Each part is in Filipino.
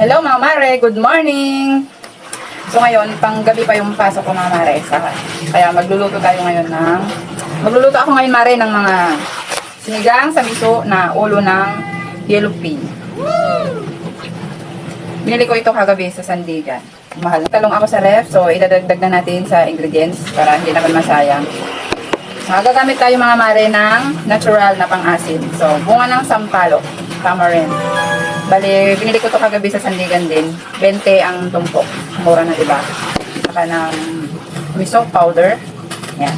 Hello mga mare, good morning! So ngayon, pang gabi pa yung pasok ko mga mare. Kaya magluluto ako ngayon mare ng mga sinigang sa miso na ulo ng yellow pea. Binili ko ito kagabi sa Sandigan. Mahal. Talong ako sa ref, so idadagdag na natin sa ingredients para hindi naman masayang. Gagamit tayo mga mare ng natural na pang-asin. So, bunga ng sampalok, tamarind. Bali, binili ko to kagabi sa Sandigan din. 20 ang tumpok. Mura na, diba? Saka ng miso powder. Yan.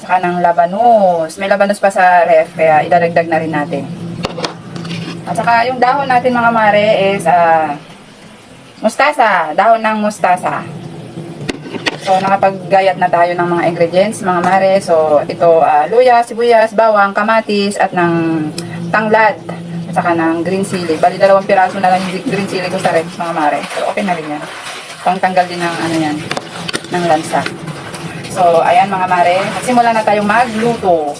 Saka ng labanos. May labanos pa sa ref, kaya idadagdag na rin natin. At saka yung dahon natin mga mare is mustasa. Dahon ng mustasa. So, nakapaggayat na tayo ng mga ingredients, mga mare. So, ito, luya, sibuyas, bawang, kamatis, at ng tanglad. At saka ng green chili. Bali, 2 piraso na lang yung green chili ko sa red, mga mare. So, okay na rin yan. Pangtanggal din ng, ng lansa. So, ayan mga mare. Simula na tayong magluto.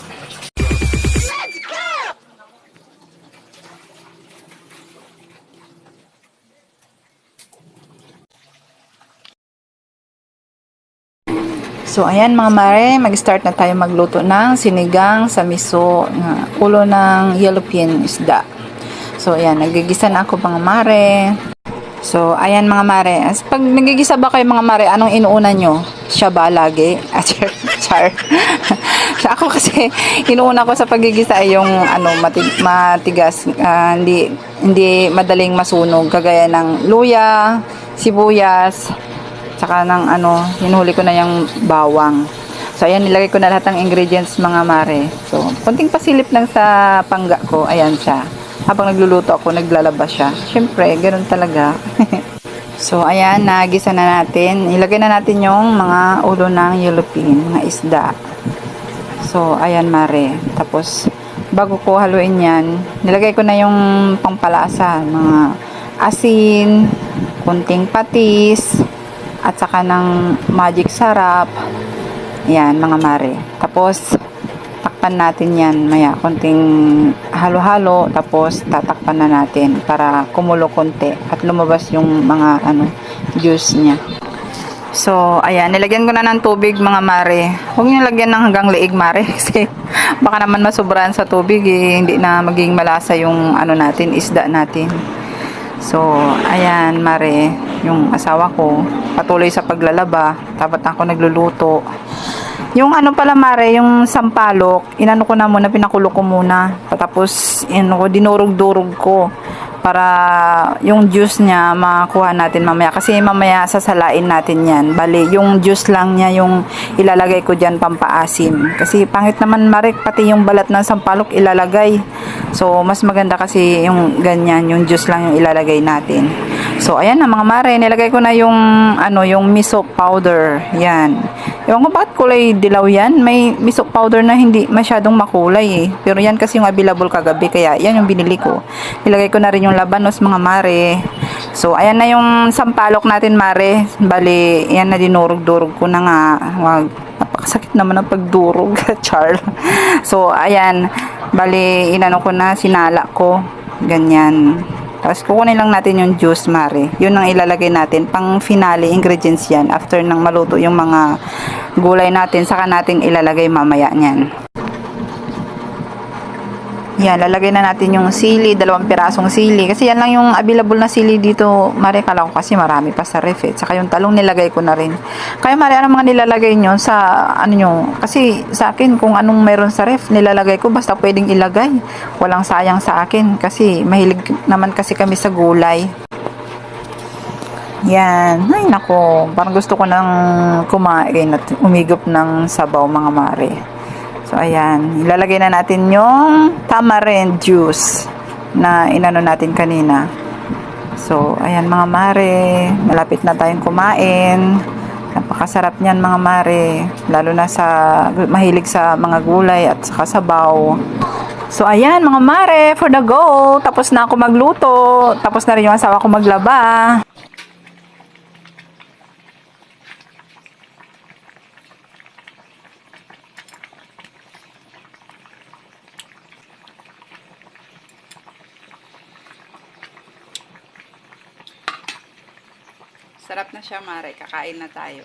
So, ayan mga mare, mag-start na tayo magluto ng sinigang sa miso na ulo ng yellowfin isda. So, ayan, nagigisa na ako mga mare. So, ayan mga mare. Pag nagigisa ba kayo mga mare, anong inuuna nyo? Siya ba lagi? Char. Ako kasi, inuuna ko sa pagigisa ay yung matigas. Hindi madaling masunog. Kagaya ng luya, sibuyas, saka ng hinuli ko na yung bawang. So, ayan, nilagay ko na lahat ng ingredients mga mare. So, konting pasilip lang sa pangga ko. Ayan siya. Habang nagluluto ako, naglalaba siya. Siyempre, ganoon talaga. So, ayan, nagisa na natin. Ilagay na natin yung mga ulo ng yellowfin, mga isda. So, ayan mare. Tapos, bago ko haluin yan, nilagay ko na yung pampalasa. Mga asin, kunting patis, at saka ng magic sarap. Yan, mga mare. Tapos, takpan natin yan. Maya, konting halo-halo. Tapos, tatakpan na natin para kumulo konti at lumabas yung mga juice niya. So, ayan. Nilagyan ko na ng tubig, mga mare. Huwag nyo lagyan ng hanggang leeg, mare. Kasi, baka naman masubrahan sa tubig. Hindi na maging malasa yung isda natin. So, ayan, mare, yung asawa ko, patuloy sa paglalaba, tapos ako nagluluto. Yung pala, mare, yung sampalok, inano ko na muna, pinakulo ko muna. Tapos, dinurog-durog ko para yung juice niya makuha natin mamaya. Kasi mamaya sasalain natin yan. Bali, yung juice lang niya yung ilalagay ko dyan pampaasim. Kasi pangit naman, mare, pati yung balat ng sampalok ilalagay. So, mas maganda kasi yung ganyan, yung juice lang yung ilalagay natin. So, ayan na mga mare, nilagay ko na yung yung miso powder. Yan. Ewan ko bakit kulay dilaw yan. May miso powder na hindi masyadong makulay eh. Pero yan kasi yung available kagabi, kaya yan yung binili ko. Nilagay ko na rin yung labanos mga mare. So, ayan na yung sampalok natin mare. Bali, yan na dinurog-durog ko na nga. Napakasakit naman ang pagdurog. Char. So, ayan. Bali, inano ko na, sinala ko. Ganyan. Tapos, kukunin lang natin yung juice, mare. Yun ang ilalagay natin. Pang finale ingredients yan. After nang maluto yung mga gulay natin, saka natin ilalagay mamaya niyan. Yan, lalagay na natin yung sili, 2 pirasong sili. Kasi yan lang yung available na sili dito, mare. Kala ko kasi marami pa sa ref eh. Saka yung talong nilagay ko na rin. Kaya mare, ano mga nilalagay nyo sa nyo? Kasi sa akin, kung anong meron sa ref, nilalagay ko. Basta pwedeng ilagay. Walang sayang sa akin. Kasi mahilig naman kasi kami sa gulay. Yan. Ay, nako. Parang gusto ko nang kumain at umigop ng sabaw, mga mare. So, ayan. Ilalagay na natin yung tamarind juice na inano natin kanina. So, ayan mga mare. Malapit na tayong kumain. Napakasarap niyan mga mare. Lalo na sa mahilig sa mga gulay at saka sabaw. So, ayan mga mare. For the go. Tapos na ako magluto. Tapos na rin yung asawa ko maglaba. Sarap na siya, Mare. Kakain na tayo.